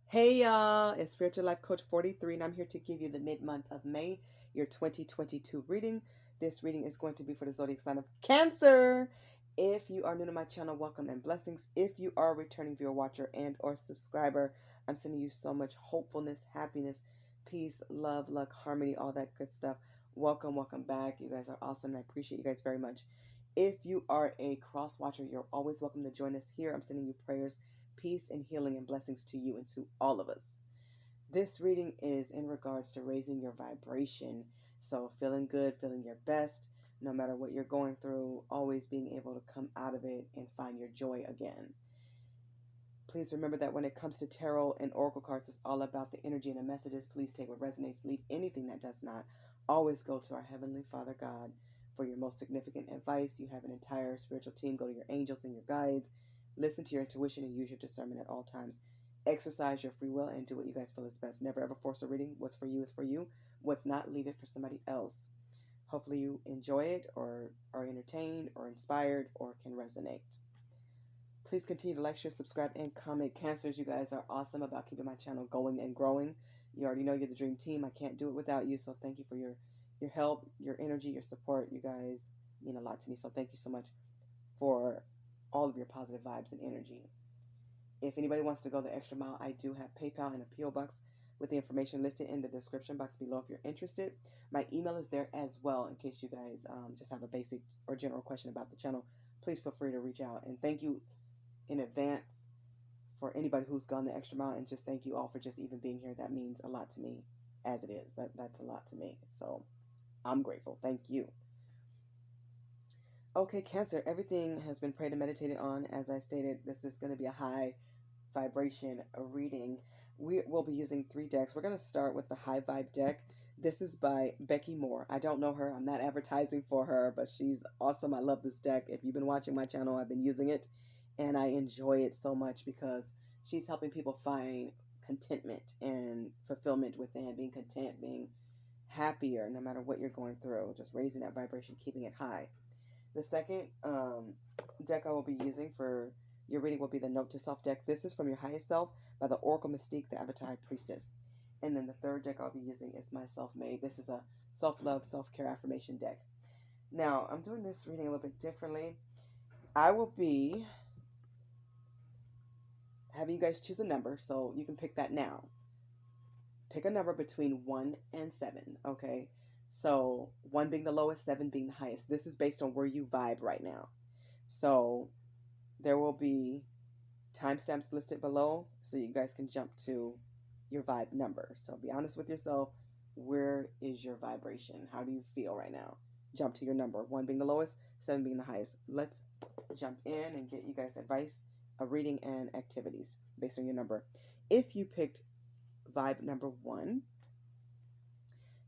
Hey y'all, it's Spiritual Life Coach 43, and I'm here to give you the mid-month of May, your 2022 reading. This reading is going to be for the zodiac sign of Cancer. If you are new to my channel, welcome and blessings. If you are a returning viewer, watcher, and or subscriber, I'm sending you so much hopefulness, happiness, peace, love, luck, harmony, all that good stuff. Welcome back. You guys are awesome, and I appreciate you guys very much. If you are a cross watcher, you're always welcome to join us here. I'm sending you prayers, peace, and healing and blessings to you and to all of us. This reading is in regards to raising your vibration. So feeling good, feeling your best, no matter what you're going through, always being able to come out of it and find your joy again. Please remember that when it comes to tarot and oracle cards, it's all about the energy and the messages. Please take what resonates, leave anything that does not. Always go to our Heavenly Father God for your most significant advice. You have an entire spiritual team. Go to your angels and your guides. Listen to your intuition and use your discernment at all times. Exercise your free will and do what you guys feel is best. Never ever force a reading. What's for you is for you. What's not, leave it for somebody else. Hopefully you enjoy it or are entertained or inspired or can resonate. Please continue to like, share, subscribe, and comment. Cancers, you guys are awesome about keeping my channel going and growing. You already know you're the dream team. I can't do it without you, so thank you for your help, your energy, your support. You guys mean a lot to me, so thank you so much for all of your positive vibes and energy. If anybody wants to go the extra mile, I do have PayPal and a P.O. Box with the information listed in the description box below if you're interested. My email is there as well in case you guys just have a basic or general question about the channel. Please feel free to reach out. And thank you in advance for anybody who's gone the extra mile, and just thank you all for just even being here. That means a lot to me, as it is. That's a lot to me. So I'm grateful. Thank you. Okay, Cancer, everything has been prayed and meditated on. As I stated, this is going to be a high vibration reading. We will be using 3 decks. We're going to start with the High Vibe deck. This is by Becky Moore. I don't know her. I'm not advertising for her, but she's awesome. I love this deck. If you've been watching my channel, I've been using it, and I enjoy it so much because she's helping people find contentment and fulfillment within, being content, being happier no matter what you're going through, just raising that vibration, keeping it high. The second deck I will be using for your reading will be the Note to Self deck. This is from Your Highest Self by the Oracle Mystique, the Avatar Priestess. And then the third deck I'll be using is my Self-Made. This is a self-love, self-care affirmation deck. Now, I'm doing this reading a little bit differently. I will be having you guys choose a number, so you can pick that now. Pick a number between 1 and 7, okay? So 1 being the lowest, 7 being the highest. This is based on where you vibe right now. So there will be timestamps listed below so you guys can jump to your vibe number. So be honest with yourself. Where is your vibration? How do you feel right now? Jump to your number. 1 being the lowest, 7 being the highest. Let's jump in and get you guys advice, a reading, and activities based on your number. If you picked vibe number 1,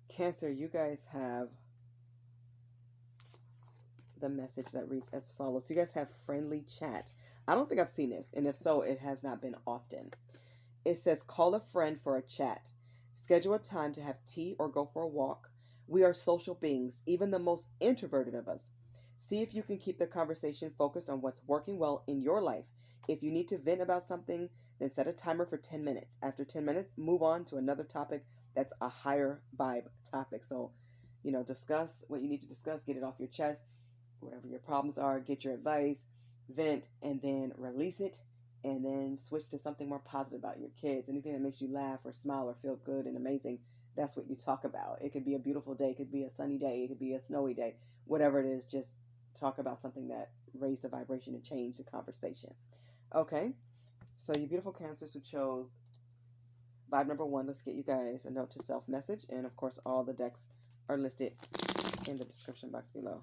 Cancer, you guys have the message that reads as follows. You guys have friendly chat. I don't think I've seen this, and if so, it has not been often. It says, call a friend for a chat. Schedule a time to have tea or go for a walk. We are social beings, even the most introverted of us. See if you can keep the conversation focused on what's working well in your life. If you need to vent about something, then set a timer for 10 minutes. After 10 minutes, move on to another topic that's a higher vibe topic. So, discuss what you need to discuss, get it off your chest, whatever your problems are, get your advice, vent, and then release it, and then switch to something more positive about your kids. Anything that makes you laugh or smile or feel good and amazing, that's what you talk about. It could be a beautiful day, it could be a sunny day, it could be a snowy day, whatever it is, just talk about something that raised the vibration and changed the conversation. Okay, so you beautiful Cancers who chose vibe number 1, let's get you guys a note to self message, and of course all the decks are listed in the description box below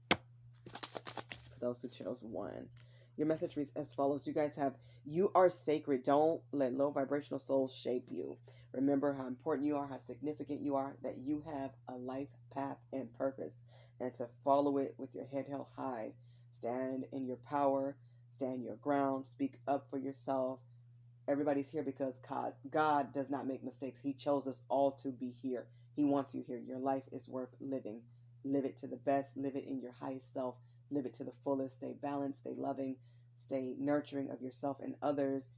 for those who chose 1. Your message reads as follows. You guys have, you are sacred. Don't let low vibrational souls shape you. Remember how important you are, how significant you are, that you have a life path and purpose, and to follow it with your head held high. Stand in your power, stand your ground, speak up for yourself. Everybody's here because God does not make mistakes. He chose us all to be here. He wants you here. Your life is worth living. Live it to the best. Live it in your highest self. Live it to the fullest. Stay balanced. Stay loving. Stay nurturing of yourself and others.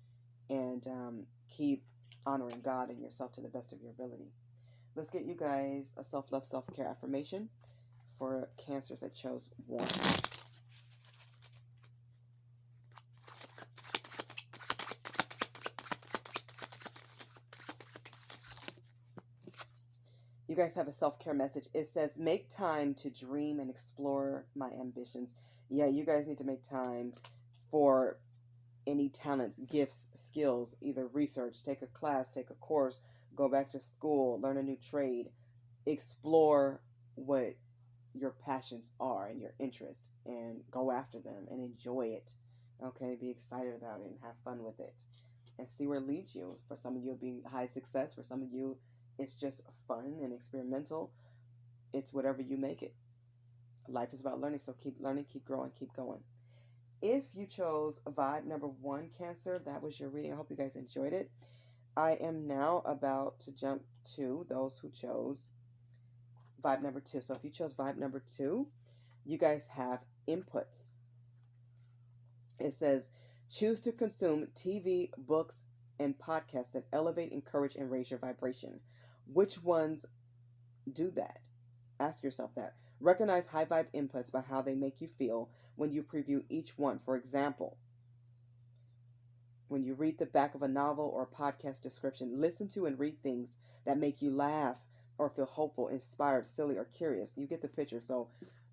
and keep honoring God and yourself to the best of your ability. Let's get you guys a self-love, self-care affirmation for Cancers that chose 1. You guys have a self-care message. It says, make time to dream and explore my ambitions. Yeah, you guys need to make time for any talents, gifts, skills, either research, take a class, take a course, go back to school, learn a new trade, explore what your passions are and your interest, and go after them and enjoy it. Okay, be excited about it and have fun with it and see where it leads you. For some of you, it'll be high success. For some of you, it's just fun and experimental. It's whatever you make it. Life is about learning, so keep learning, keep growing, keep going. If you chose vibe number 1, Cancer, that was your reading. I hope you guys enjoyed it. I am now about to jump to those who chose vibe number 2. So if you chose vibe number 2, you guys have inputs. It says, choose to consume TV, books, and podcasts that elevate, encourage, and raise your vibration. Which ones do that? Ask yourself that. Recognize high vibe inputs by how they make you feel when you preview each one. For example, when you read the back of a novel or a podcast description, listen to and read things that make you laugh or feel hopeful, inspired, silly, or curious. You get the picture. So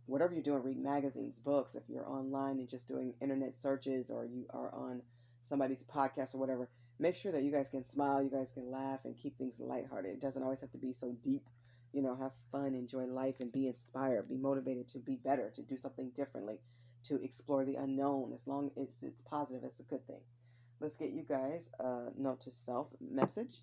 whatever you're doing, read magazines, books. If you're online and just doing internet searches, or you are on somebody's podcast or whatever, make sure that you guys can smile, you guys can laugh, and keep things lighthearted. It doesn't always have to be so deep. You know, have fun, enjoy life, and be inspired. Be motivated to be better, to do something differently, to explore the unknown. As long as it's positive, it's a good thing. Let's get you guys a note to self message.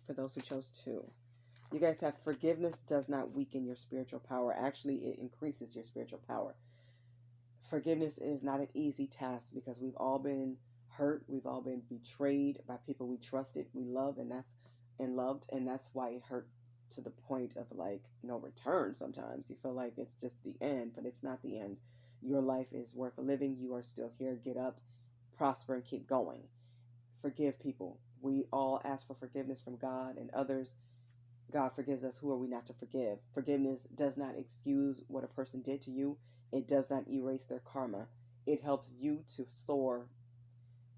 For those who chose 2. You guys have, forgiveness does not weaken your spiritual power. Actually, it increases your spiritual power. Forgiveness is not an easy task because we've all been hurt. We've all been betrayed by people we trusted, we love, and loved, and that's why it hurt to the point of like no return. Sometimes you feel like it's just the end, but it's not the end. Your life is worth living. You are still here. Get up, prosper, and keep going. Forgive people. We all ask for forgiveness from God and others. God forgives us. Who are we not to forgive? Forgiveness does not excuse what a person did to you. It does not erase their karma. It helps you to soar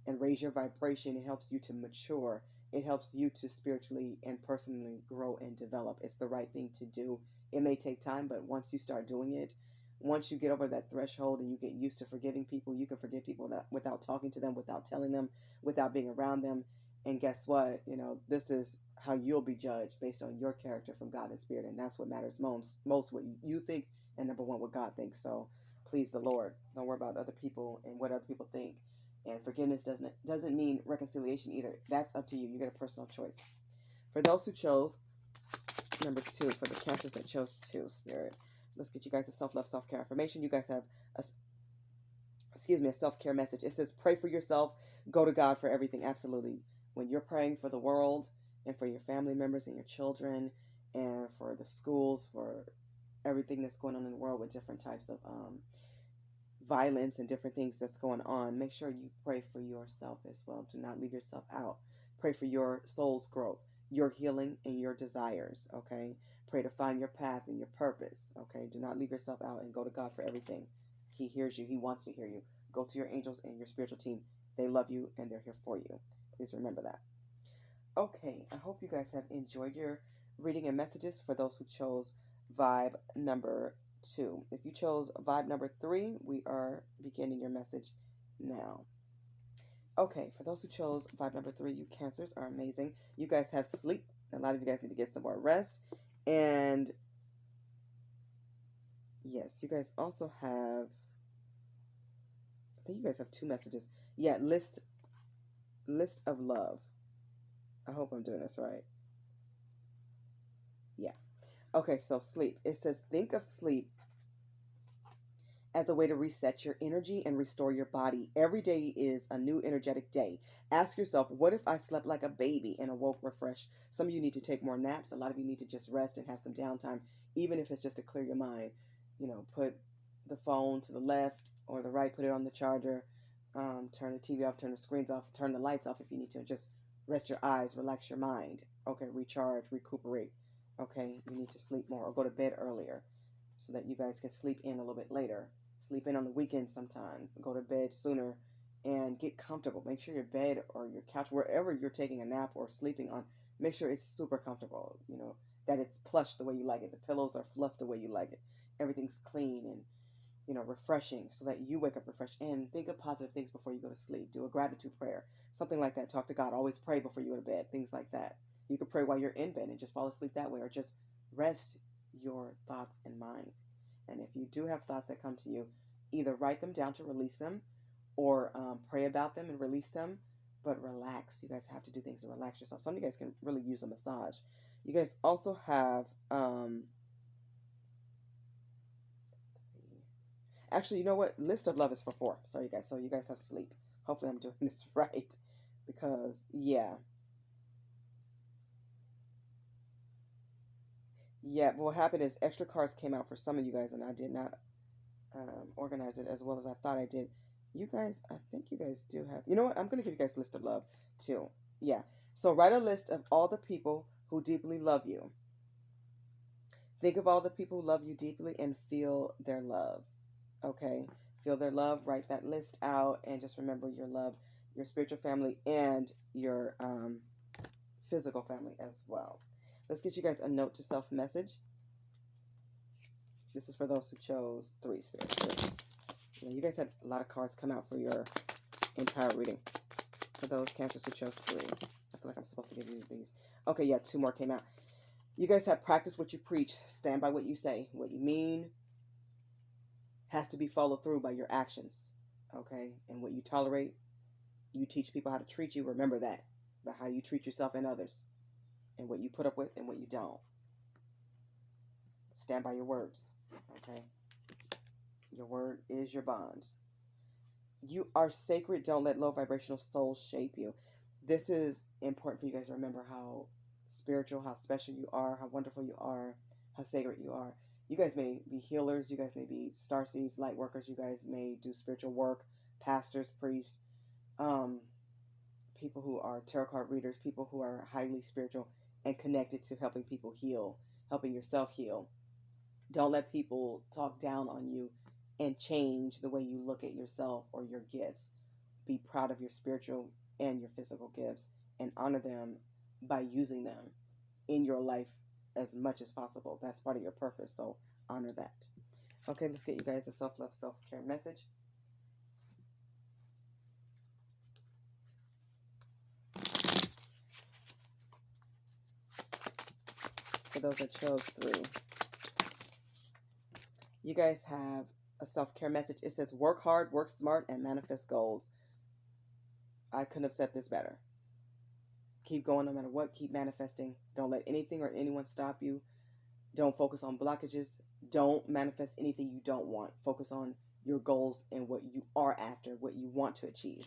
and raise your vibration. It helps you to mature. It helps you to spiritually and personally grow and develop. It's the right thing to do. It may take time, but once you start doing it, once you get over that threshold and you get used to forgiving people, you can forgive people without talking to them, without telling them, without being around them. And guess what? You know, this is how you'll be judged based on your character from God and Spirit. And that's what matters most what you think, and number 1, what God thinks. So please the Lord. Don't worry about other people and what other people think. And forgiveness doesn't mean reconciliation either. That's up to you. You get a personal choice. For those who chose number 2, for the Cancers that chose 2, Spirit, let's get you guys a self-love, self-care affirmation. You guys have a self-care message. It says, pray for yourself. Go to God for everything. Absolutely. When you're praying for the world and for your family members and your children and for the schools, for everything that's going on in the world with different types of violence and different things that's going on, make sure you pray for yourself as well. Do not leave yourself out. Pray for your soul's growth, your healing, and your desires, okay? Pray to find your path and your purpose, okay? Do not leave yourself out, and go to God for everything. He hears you. He wants to hear you. Go to your angels and your spiritual team. They love you, and they're here for you. Please remember that. Okay, I hope you guys have enjoyed your reading and messages for those who chose vibe number 2. If you chose vibe number 3, we are beginning your message now. Okay, for those who chose vibe number 3, you Cancers are amazing. You guys have sleep. A lot of you guys need to get some more rest. And yes, you guys also have, I think you guys have 2 messages. Yeah, list of love. I hope I'm doing this right. Yeah. Okay, so sleep. It says, think of sleep as a way to reset your energy and restore your body. Every day is a new energetic day. Ask yourself, what if I slept like a baby and awoke refreshed? Some of you need to take more naps. A lot of you need to just rest and have some downtime, even if it's just to clear your mind. Put the phone to the left or the right, put it on the charger, turn the TV off, turn the screens off, turn the lights off if you need to. Just rest your eyes, relax your mind. Okay, recharge, recuperate. Okay, you need to sleep more or go to bed earlier so that you guys can sleep in a little bit later. Sleep in on the weekends sometimes. Go to bed sooner and get comfortable. Make sure your bed or your couch, wherever you're taking a nap or sleeping on, make sure it's super comfortable. That it's plush the way you like it. The pillows are fluffed the way you like it. Everything's clean and refreshing so that you wake up refreshed. And think of positive things before you go to sleep. Do a gratitude prayer, something like that. Talk to God. Always pray before you go to bed, things like that. You can pray while you're in bed and just fall asleep that way, or just rest your thoughts and mind. And if you do have thoughts that come to you, either write them down to release them, or pray about them and release them, but relax. You guys have to do things to relax yourself. Some of you guys can really use a massage. You guys also have actually, you know what? List of love is for 4. Sorry, you guys. So you guys have sleep. Hopefully I'm doing this right. Because, yeah. Yeah, what happened is extra cards came out for some of you guys, and I did not organize it as well as I thought I did. You guys, I think you guys do have... You know what? I'm going to give you guys a list of love, too. Yeah. So write a list of all the people who deeply love you. Think of all the people who love you deeply and feel their love. Okay, feel their love, write that list out, and just remember your love, your spiritual family, and your physical family as well. Let's get you guys a note to self message. This is for those who chose 3 spirits. You guys had a lot of cards come out for your entire reading. For those Cancers who chose 3, I feel like I'm supposed to give you these. Okay, yeah, 2 more came out. You guys have practiced what you preach. Stand by what you say. What you mean has to be followed through by your actions, okay? And what you tolerate, you teach people how to treat you. Remember that, about how you treat yourself and others, and what you put up with and what you don't. Stand by your words, okay? Your word is your bond. You are sacred. Don't let low vibrational souls shape you. This is important for you guys to remember how spiritual, how special you are, how wonderful you are, how sacred you are. You guys may be healers. You guys may be starseeds, light workers. You guys may do spiritual work, pastors, priests, people who are tarot card readers, people who are highly spiritual and connected to helping people heal, helping yourself heal. Don't let people talk down on you and change the way you look at yourself or your gifts. Be proud of your spiritual and your physical gifts and honor them by using them in your life as much as possible. That's part of your purpose, so honor that. Okay, let's get you guys a self-love, self-care message. For those that chose 3, you guys have a self-care message. It says, work hard, work smart, and manifest goals. I couldn't have said this better. Keep going no matter what. Keep manifesting. Don't let anything or anyone stop you. Don't focus on blockages. Don't manifest anything you don't want. Focus on your goals and what you are after, what you want to achieve.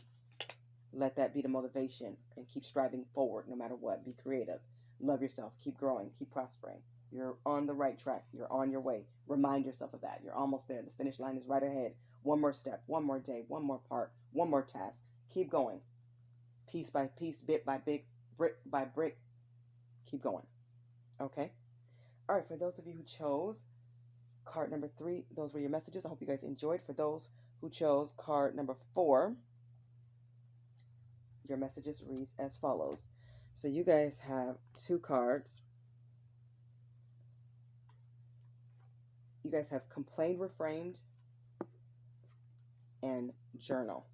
Let that be the motivation and keep striving forward no matter what. Be creative. Love yourself. Keep growing. Keep prospering. You're on the right track. You're on your way. Remind yourself of that. You're almost there. The finish line is right ahead. One more step, one more day, one more part, one more task. Keep going. Piece by piece, bit by bit, brick by brick. Keep going. Okay? All right, for those of you who chose card number 3, those were your messages. I hope you guys enjoyed. For those who chose card number 4, your messages reads as follows. So you guys have 2 cards. You guys have complain, reframed, and journal.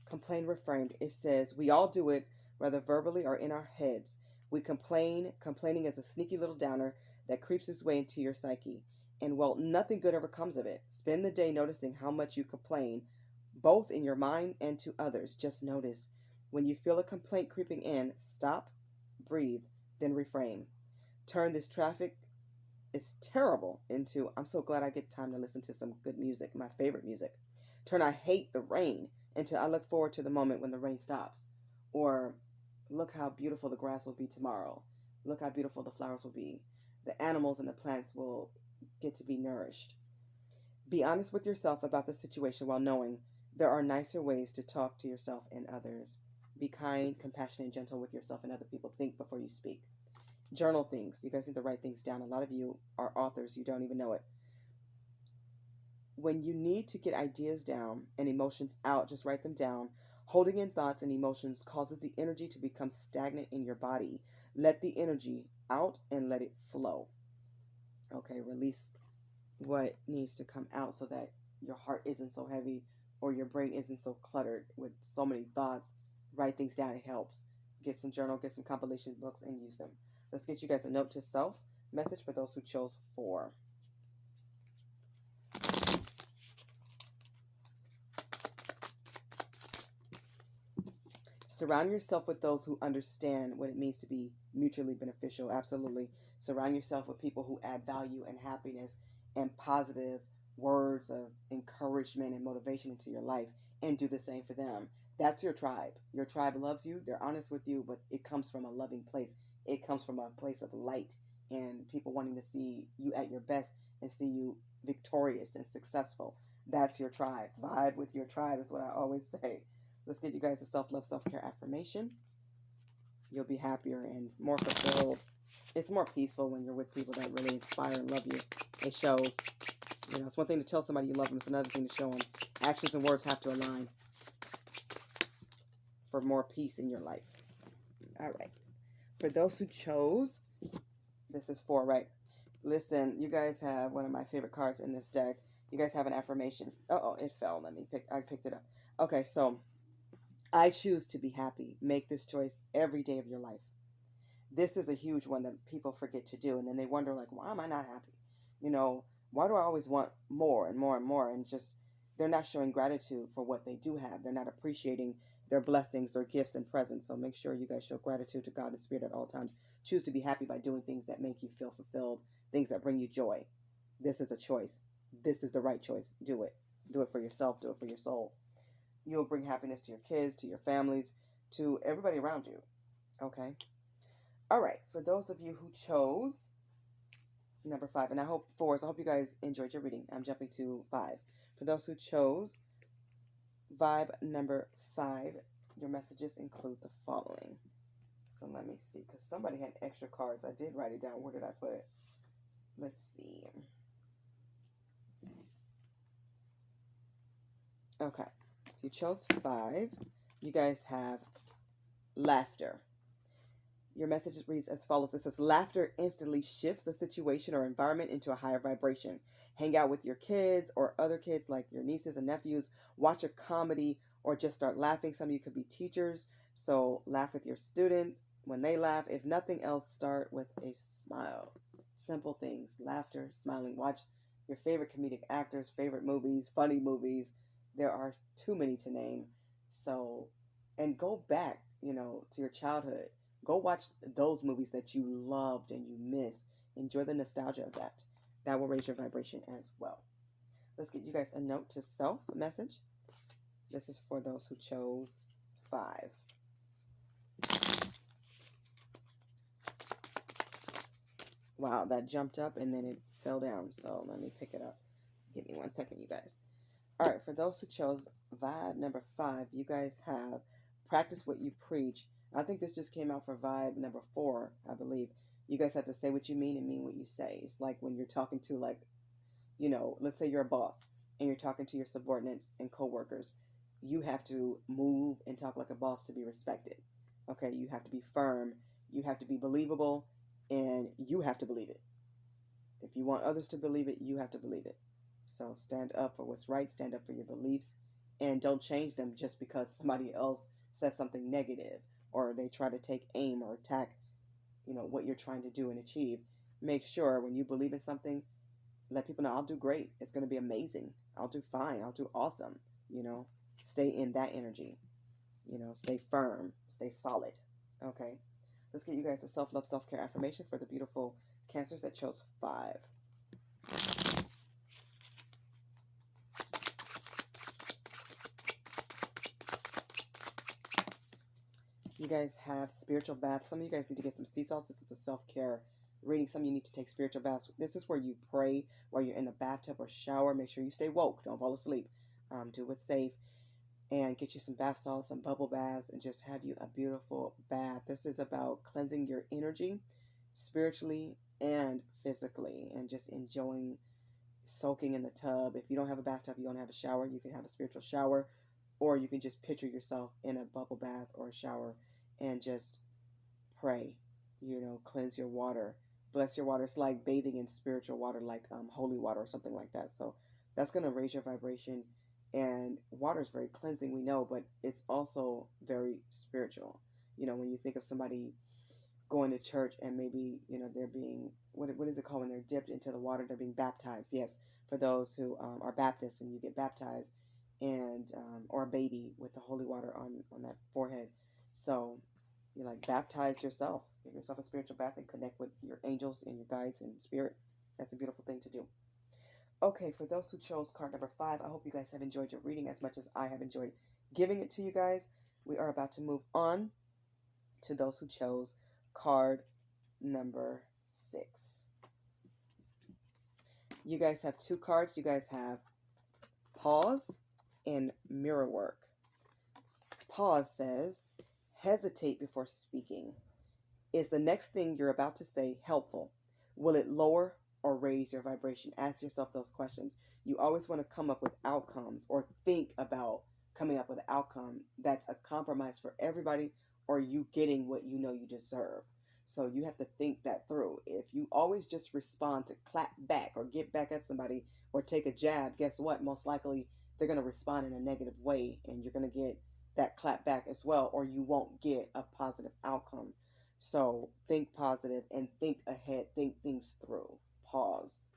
Complain, reframed. It says, we all do it, whether verbally or in our heads. We complain. Complaining is a sneaky little downer that creeps its way into your psyche. And, well, nothing good ever comes of it. Spend the day noticing how much you complain, both in your mind and to others. Just notice. When you feel a complaint creeping in, stop, breathe, then reframe. Turn this traffic is terrible into I'm so glad I get time to listen to some good music, my favorite music. Turn I hate the rain into I look forward to the moment when the rain stops. Or look how beautiful the grass will be tomorrow. Look how beautiful the flowers will be. The animals and the plants will get to be nourished. Be honest with yourself about the situation while knowing there are nicer ways to talk to yourself and others. Be kind, compassionate, and gentle with yourself and other people. Think before you speak. Journal things. You guys need to write things down. A lot of you are authors. You don't even know it. When you need to get ideas down and emotions out, just write them down. Holding in thoughts and emotions causes the energy to become stagnant in your body. Let the energy out and let it flow. Okay, release what needs to come out so that your heart isn't so heavy or your brain isn't so cluttered with so many thoughts. Write things down. It helps. Get some journal, get some compilation books, and use them. Let's get you guys a note to self message for those who chose 4. Surround yourself with those who understand what it means to be mutually beneficial. Absolutely. Surround yourself with people who add value and happiness and positive words of encouragement and motivation into your life, and do the same for them. That's your tribe. Your tribe loves you. They're honest with you, but it comes from a loving place. It comes from a place of light and people wanting to see you at your best and see you victorious and successful. That's your tribe. Vibe with your tribe is what I always say. Let's get you guys a self-love, self-care affirmation. You'll be happier and more fulfilled. It's more peaceful when you're with people that really inspire and love you. It shows. You know, it's one thing to tell somebody you love them. It's another thing to show them. Actions and words have to align for more peace in your life. All right. For those who chose, this is 4, right? Listen, you guys have one of my favorite cards in this deck. You guys have an affirmation. Uh-oh, it fell. I picked it up. Okay, so I choose to be happy. Make this choice every day of your life. This is a huge one that people forget to do, and then they wonder, like, why am I not happy? You know, why do I always want more and more and more? And just, they're not showing gratitude for what they do have. They're not appreciating their blessings, their gifts, and presents. So make sure you guys show gratitude to God and Spirit at all times. Choose to be happy by doing things that make you feel fulfilled, things that bring you joy. This is a choice. This is the right choice. Do it. Do it for yourself. Do it for your soul. You'll bring happiness to your kids, to your families, to everybody around you. Okay? All right. For those of you who chose number 5, and I hope you guys enjoyed your reading. I'm jumping to 5. For those who chose vibe number 5, your messages include the following. So let me see, because somebody had extra cards. I did write it down. Where did I put it? Let's see. Okay. If you chose 5, you guys have laughter. Your message reads as follows. It says, laughter instantly shifts a situation or environment into a higher vibration. Hang out with your kids or other kids like your nieces and nephews. Watch a comedy or just start laughing. Some of you could be teachers, so laugh with your students when they laugh. If nothing else, start with a smile. Simple things. Laughter, smiling. Watch your favorite comedic actors, favorite movies, funny movies. There are too many to name. So, and go back, to your childhood. Go watch those movies that you loved and you miss. Enjoy the nostalgia of that. That will raise your vibration as well. Let's get you guys a note to self message. This is for those who chose 5. Wow, that jumped up and then it fell down. So let me pick it up. Give me 1 second, you guys. All right, for those who chose vibe number 5, you guys have practice what you preach. I think this just came out for vibe number 4, I believe. You guys have to say what you mean and mean what you say. It's like when you're talking to, let's say you're a boss and you're talking to your subordinates and coworkers. You have to move and talk like a boss to be respected. Okay, you have to be firm. You have to be believable, and you have to believe it. If you want others to believe it, you have to believe it. So stand up for what's right. Stand up for your beliefs, and don't change them just because somebody else says something negative or they try to take aim or attack, what you're trying to do and achieve. Make sure when you believe in something, let people know, I'll do great. It's going to be amazing. I'll do fine. I'll do awesome. Stay in that energy. Stay firm. Stay solid. Okay. Let's get you guys a self-love, self-care affirmation for the beautiful Cancers that chose 5. You guys have spiritual baths. Some of you guys need to get some sea salts. This is a self-care reading. Some of you need to take spiritual baths. This is where you pray while you're in the bathtub or shower. Make sure you stay woke. Don't fall asleep. Do it safe. And get you some bath salts, some bubble baths, and just have you a beautiful bath. This is about cleansing your energy spiritually and physically, and just enjoying soaking in the tub. If you don't have a bathtub, you don't have a shower, you can have a spiritual shower, or you can just picture yourself in a bubble bath or a shower and just pray, cleanse your water, bless your water. It's like bathing in spiritual water, like holy water or something like that. So that's going to raise your vibration. And water is very cleansing, we know, but it's also very spiritual. When you think of somebody going to church and maybe, they're being, what is it called when they're dipped into the water? They're being baptized. Yes, for those who are Baptists, and you get baptized, and or a baby with the holy water on that forehead. So you baptize yourself, give yourself a spiritual bath, and connect with your angels and your guides and spirit. That's a beautiful thing to do. Okay, for those who chose card number 5, I hope you guys have enjoyed your reading as much as I have enjoyed giving it to you guys. We are about to move on to those who chose card number 6. You guys have 2 cards. You guys have pause and mirror work. Pause says, hesitate before speaking. Is the next thing you're about to say helpful? Will it lower or raise your vibration? Ask yourself those questions. You always want to come up with outcomes, or think about coming up with an outcome that's a compromise for everybody, or you getting what you know you deserve. So you have to think that through. If you always just respond to clap back or get back at somebody or take a jab, guess what? Most likely they're going to respond in a negative way, and you're going to get that clap back as well, or you won't get a positive outcome. So think positive and think ahead, think things through. Pause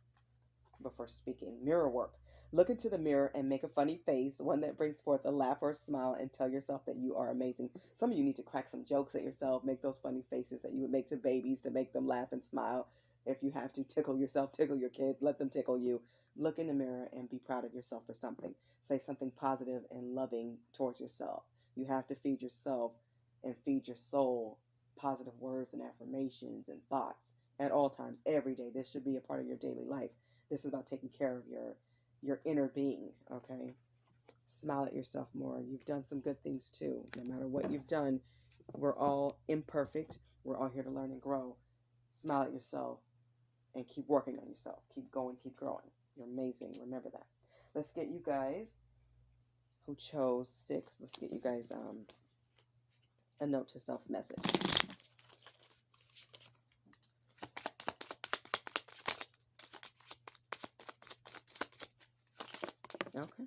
before speaking. Mirror work. Look into the mirror and make a funny face, one that brings forth a laugh or a smile, and tell yourself that you are amazing. Some of you need to crack some jokes at yourself. Make those funny faces that you would make to babies to make them laugh and smile. If you have to, tickle yourself, tickle your kids, let them tickle you. Look in the mirror and be proud of yourself for something. Say something positive and loving towards yourself. You have to feed yourself and feed your soul positive words and affirmations and thoughts at all times, every day. This should be a part of your daily life. This is about taking care of your inner being, okay? Smile at yourself more. You've done some good things too. No matter what you've done, we're all imperfect. We're all here to learn and grow. Smile at yourself and keep working on yourself. Keep going, keep growing. You're amazing. Remember that. Let's get you guys who chose 6. Let's get you guys a note to self message. Okay.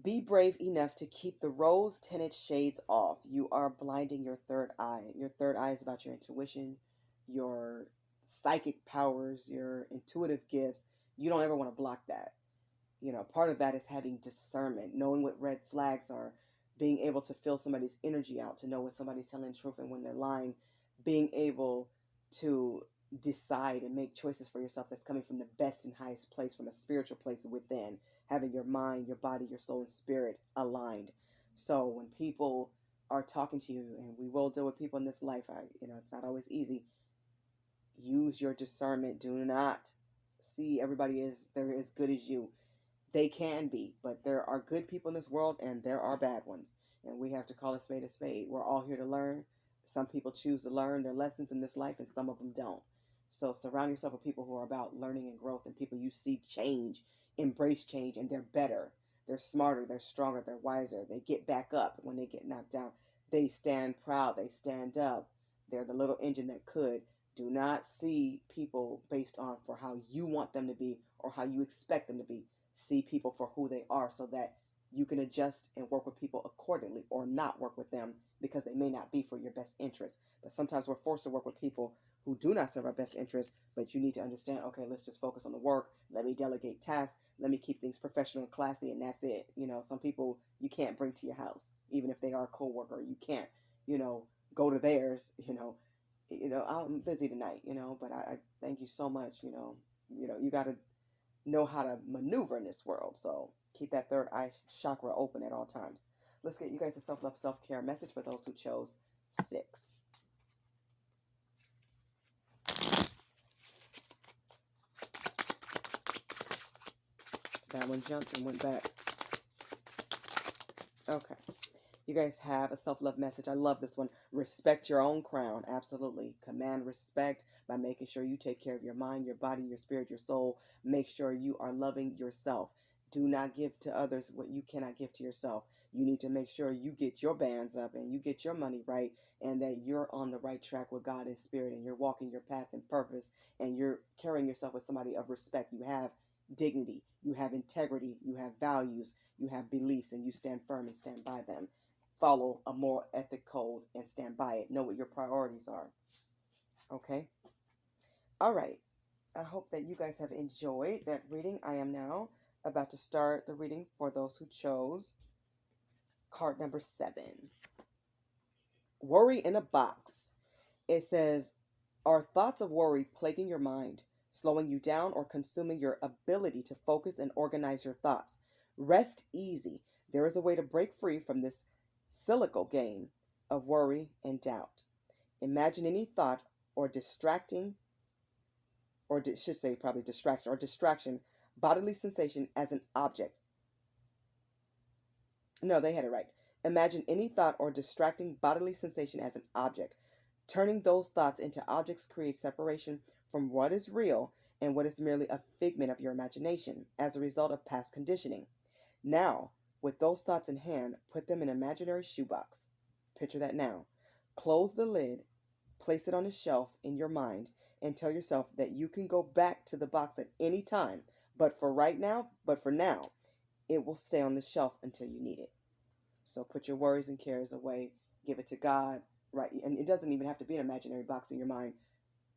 Be brave enough to keep the rose-tinted shades off. You are blinding your third eye. Your third eye is about your intuition, your psychic powers, your intuitive gifts. You don't ever want to block that. Part of that is having discernment, knowing what red flags are, being able to feel somebody's energy out, to know when somebody's telling the truth and when they're lying, being able to decide and make choices for yourself that's coming from the best and highest place, from a spiritual place within, having your mind, your body, your soul, and spirit aligned. So when people are talking to you, and we will deal with people in this life, it's not always easy. Use your discernment. Do not see everybody as they're as good as you. They can be, but there are good people in this world and there are bad ones, and we have to call a spade a spade. We're all here to learn. Some people choose to learn their lessons in this life, and some of them don't. So surround yourself with people who are about learning and growth, and people you see change, embrace change, and they're better. They're smarter, they're stronger, they're wiser. They get back up when they get knocked down. They stand proud, they stand up. They're the little engine that could. Do not see people based on for how you want them to be or how you expect them to be. See people for who they are, so that you can adjust and work with people accordingly, or not work with them because they may not be for your best interest. But sometimes we're forced to work with people who do not serve our best interest, but you need to understand, okay, let's just focus on the work. Let me delegate tasks. Let me keep things professional and classy, and that's it. Some people you can't bring to your house, even if they are a coworker. You can't, go to theirs, I'm busy tonight, but I thank you so much. You got to know how to maneuver in this world. So keep that third eye chakra open at all times. Let's get you guys a self-love, self-care message for those who chose 6. That one jumped and went back. Okay. You guys have a self-love message. I love this one. Respect your own crown. Absolutely. Command respect by making sure you take care of your mind, your body, your spirit, your soul. Make sure you are loving yourself. Do not give to others what you cannot give to yourself. You need to make sure you get your bands up and you get your money right, and that you're on the right track with God and spirit, and you're walking your path and purpose, and you're carrying yourself with somebody of respect. You have dignity. You have integrity. You have values. You have beliefs, and you stand firm and stand by them. Follow a moral ethic code and stand by it. Know what your priorities are. Okay? All right. I hope that you guys have enjoyed that reading. I am now about to start the reading for those who chose card number 7. Worry in a box. It says, are thoughts of worry plaguing your mind, slowing you down, or consuming your ability to focus and organize your thoughts? Rest easy. There is a way to break free from this cyclical game of worry and doubt. Imagine any thought or distraction, bodily sensation as an object. No, they had it right. Imagine any thought or distracting bodily sensation as an object. Turning those thoughts into objects creates separation from what is real and what is merely a figment of your imagination as a result of past conditioning. Now, with those thoughts in hand, put them in an imaginary shoebox. Picture that now. Close the lid, place it on a shelf in your mind, and tell yourself that you can go back to the box at any time. But for now, it will stay on the shelf until you need it. So put your worries and cares away. Give it to God. Right? And it doesn't even have to be an imaginary box in your mind.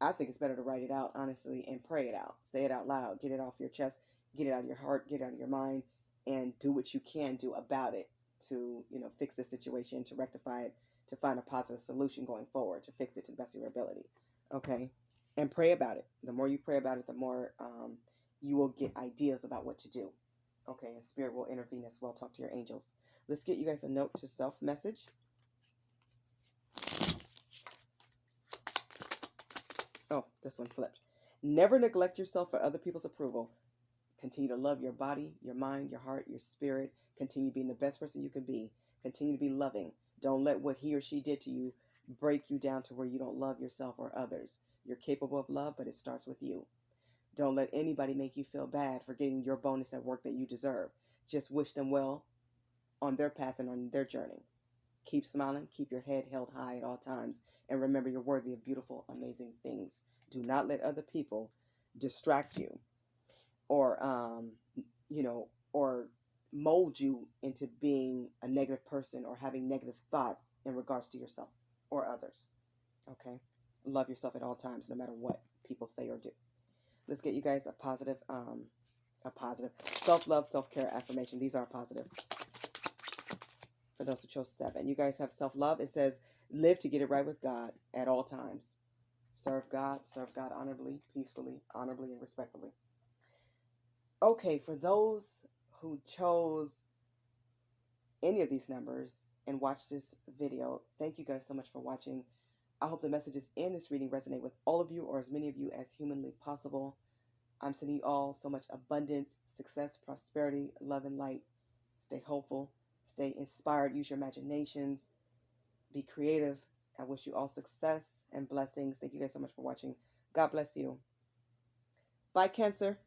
I think it's better to write it out, honestly, and pray it out. Say it out loud. Get it off your chest. Get it out of your heart. Get it out of your mind. And do what you can do about it to, fix the situation, to rectify it, to find a positive solution going forward, to fix it to the best of your ability. Okay? And pray about it. The more you pray about it, the more you will get ideas about what to do. Okay? And Spirit will intervene as well. Talk to your angels. Let's get you guys a note to self message. Oh, this one flipped. Never neglect yourself for other people's approval. Continue to love your body, your mind, your heart, your spirit. Continue being the best person you can be. Continue to be loving. Don't let what he or she did to you break you down to where you don't love yourself or others. You're capable of love, but it starts with you. Don't let anybody make you feel bad for getting your bonus at work that you deserve. Just wish them well on their path and on their journey. Keep smiling. Keep your head held high at all times. And remember, you're worthy of beautiful, amazing things. Do not let other people distract you or, or mold you into being a negative person or having negative thoughts in regards to yourself or others. Okay? Love yourself at all times, no matter what people say or do. Let's get you guys a positive self-love, self-care affirmation. These are positive. For those who chose 7. You guys have self-love. It says, live to get it right with God at all times. Serve God honorably, peacefully, honorably, and respectfully. Okay, for those who chose any of these numbers and watched this video, thank you guys so much for watching. I hope the messages in this reading resonate with all of you, or as many of you as humanly possible. I'm sending you all so much abundance, success, prosperity, love, and light. Stay hopeful. Stay inspired. Use your imaginations. Be creative. I wish you all success and blessings. Thank you guys so much for watching. God bless you. Bye, Cancer.